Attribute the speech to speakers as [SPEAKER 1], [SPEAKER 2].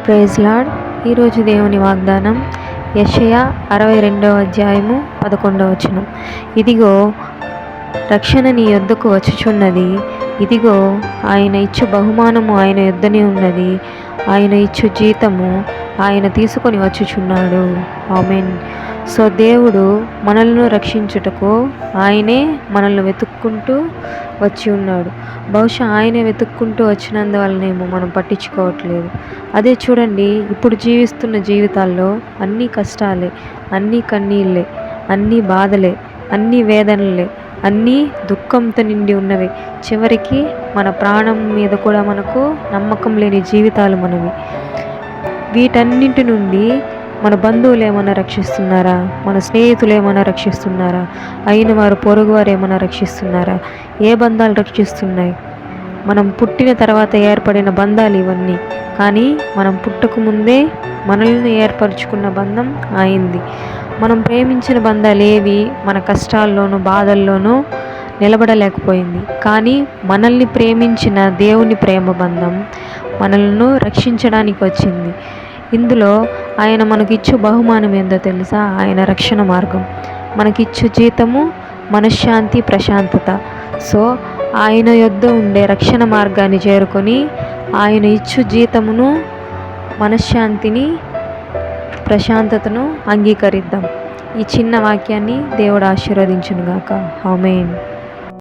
[SPEAKER 1] Praise lord. ఈరోజు దేవుని వాగ్దానం యెషయా 62వ అధ్యాయము 11వ వచనం. ఇదిగో రక్షణ నీ యొద్దకు వచ్చుచున్నది, ఇదిగో ఆయన ఇచ్చు బహుమానము ఆయన యొద్దనే ఉన్నది, ఆయన ఇచ్చు జీతము ఆయన తీసుకొని వచ్చుచున్నాడు. ఆమేన్. సో దేవుడు మనల్ని రక్షించుటకు ఆయనే మనల్ని వెతుక్కుంటూ వచ్చి ఉన్నాడు. బహుశా ఆయనే వెతుక్కుంటూ వచ్చినందువల్లనేమో మనం పట్టించుకోవట్లేదు. అదే చూడండి, ఇప్పుడు జీవిస్తున్న జీవితాల్లో అన్నీ కష్టాలే, అన్నీ కన్నీళ్ళే, అన్నీ బాధలే, అన్నీ వేదనలే, అన్నీ దుఃఖంతో నిండి ఉన్నవి. చివరికి మన ప్రాణం మీద కూడా మనకు నమ్మకం లేని జీవితాలు మనవి. వీటన్నింటి నుండి మన బంధువులు ఏమైనా రక్షిస్తున్నారా? మన స్నేహితులు ఏమైనా రక్షిస్తున్నారా? అయిన వారు పొరుగువారు ఏమైనా రక్షిస్తున్నారా? ఏ బంధాలు రక్షిస్తున్నాయి? మనం పుట్టిన తర్వాత ఏర్పడిన బంధాలు ఇవన్నీ. కానీ మనం పుట్టక ముందే మనల్ని ఏర్పరచుకున్న బంధం అయింది. మనం ప్రేమించిన బంధాలు ఏవి మన కష్టాల్లోనూ బాధల్లోనూ నిలబడలేకపోయింది. కానీ మనల్ని ప్రేమించిన దేవుని ప్రేమ బంధం మనల్ని రక్షించడానికి వచ్చింది. ఇందులో ఆయన మనకిచ్చు బహుమానం ఏందో తెలుసా? ఆయన రక్షణ మార్గం. మనకిచ్చు జీతము మనశ్శాంతి, ప్రశాంతత. సో ఆయన యొద్ద ఉండే రక్షణ మార్గాన్ని చేరుకొని ఆయన ఇచ్చు జీతమును, మనశ్శాంతిని, ప్రశాంతతను అంగీకరిద్దాం. ఈ చిన్న వాక్యాన్ని దేవుడు ఆశీర్వదించునుగాక. ఆమేన్.